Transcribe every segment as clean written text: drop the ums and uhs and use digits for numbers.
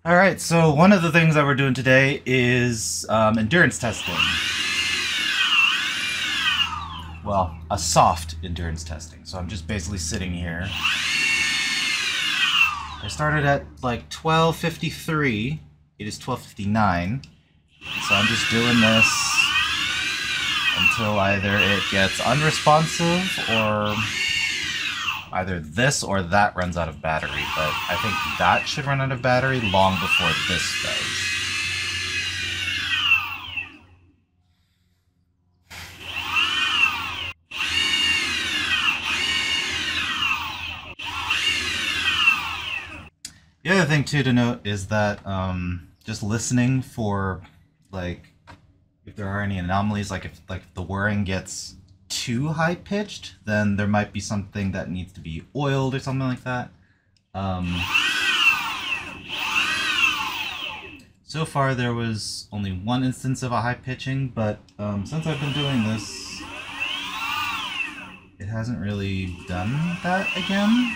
All right, so one of the things that we're doing today is endurance testing. Well, a soft endurance testing. So I'm just basically sitting here. I started at like 12:53. It is 12:59. So I'm just doing this until either it gets unresponsive or either this or that runs out of battery. But I think that should run out of battery long before this does. The other thing too to note is that just listening for like if there are any anomalies, like if the whirring gets too high pitched, then there might be something that needs to be oiled or something like that. So far there was only one instance of a high pitching, but since I've been doing this, it hasn't really done that again.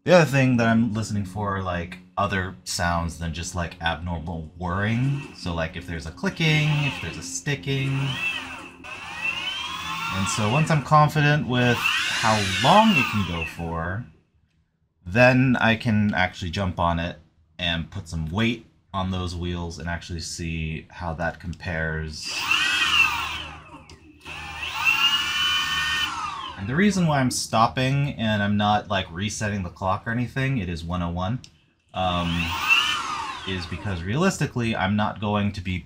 The other thing that I'm listening for are like other sounds than just like abnormal whirring. So like if there's a clicking, if there's a sticking. And so once I'm confident with how long it can go for, then I can actually jump on it and put some weight on those wheels and actually see how that compares. And the reason why I'm stopping and I'm not like resetting the clock or anything, it is 101, is because realistically I'm not going to be,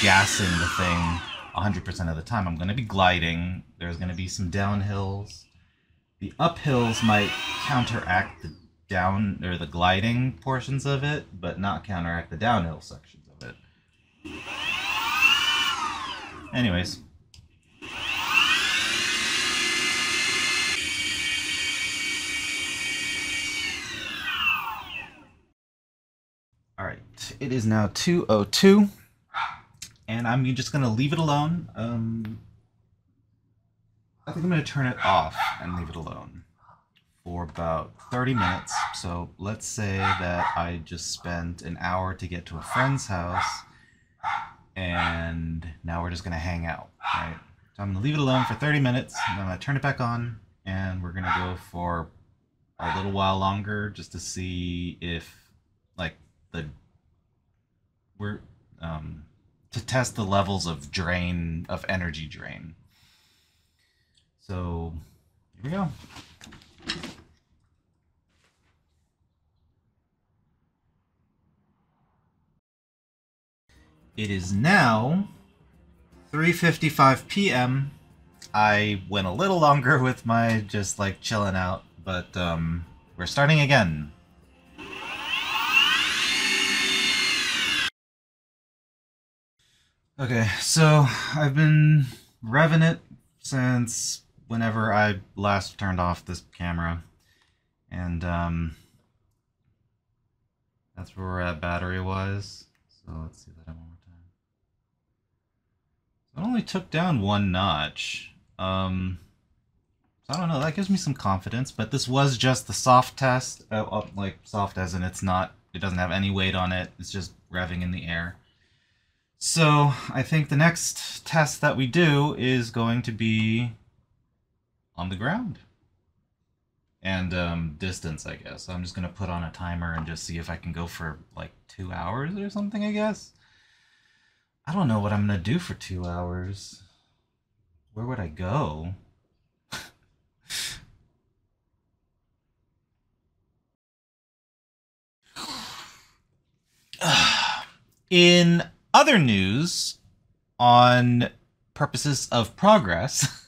gassing the thing 100% of the time. I'm going to be gliding. There's going to be some downhills. The uphills might counteract the down or the gliding portions of it, but not counteract the downhill sections of it. Anyways. Alright, it is now 2:02, and I'm just going to leave it alone. I think I'm going to turn it off and leave it alone for about 30 minutes. So let's say that I just spent an hour to get to a friend's house, and now we're just going to hang out, right? So I'm going to leave it alone for 30 minutes, and I'm going to turn it back on, and we're going to go for a little while longer just to see if, like, we're to test the levels of energy drain. So here we go. It is now 3:55 p.m. I went a little longer with my just like chilling out, but we're starting again. Okay, so I've been revving it since whenever I last turned off this camera, and that's where we're at battery-wise. So let's see that one more time. So it only took down one notch. So I don't know, that gives me some confidence, but this was just the soft test, like soft as in it doesn't have any weight on it, it's just revving in the air. So I think the next test that we do is going to be on the ground. And distance, I guess. So I'm just going to put on a timer and just see if I can go for like 2 hours or something, I guess. I don't know what I'm going to do for 2 hours. Where would I go? In other news, on purposes of progress,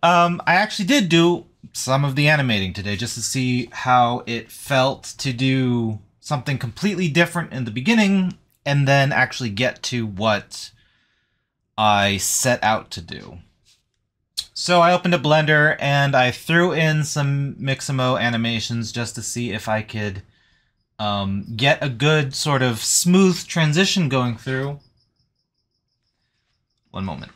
I actually did do some of the animating today just to see how it felt to do something completely different in the beginning and then actually get to what I set out to do. So I opened a Blender and I threw in some Mixamo animations just to see if I could get a good sort of smooth transition going through. One moment.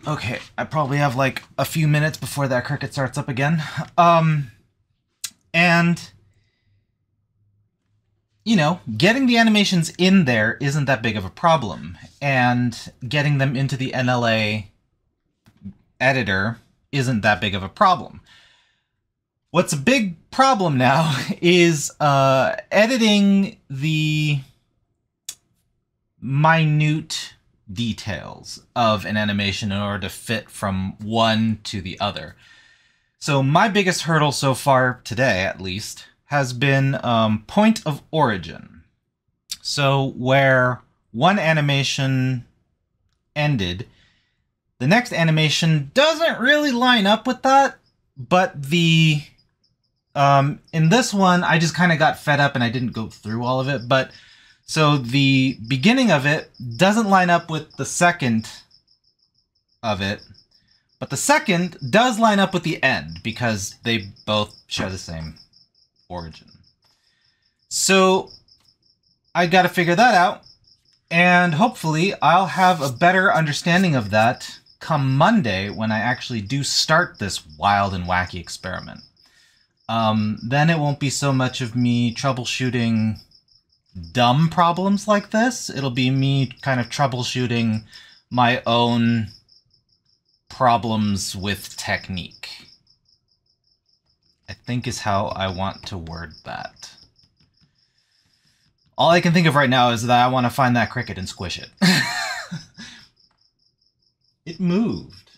Okay, I probably have like a few minutes before that cricket starts up again. And, you know, getting the animations in there isn't that big of a problem. And getting them into the NLA editor isn't that big of a problem. What's a big problem now is editing the minute details of an animation in order to fit from one to the other. So my biggest hurdle so far today, at least, has been point of origin. So where one animation ended, the next animation doesn't really line up with that, but the in this one, I just kind of got fed up and I didn't go through all of it, but so the beginning of it doesn't line up with the second of it, but the second does line up with the end because they both share the same origin. So I got to figure that out, and hopefully I'll have a better understanding of that come Monday when I actually do start this wild and wacky experiment. Then it won't be so much of me troubleshooting dumb problems like this. It'll be me kind of troubleshooting my own problems with technique, I think is how I want to word that. All I can think of right now is that I want to find that cricket and squish it. It moved.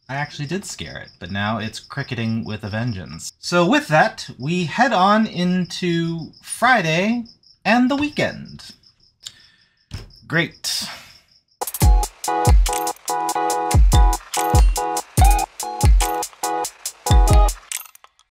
I actually did scare it, but now it's cricketing with a vengeance. So with that, we head on into Friday and the weekend. Great.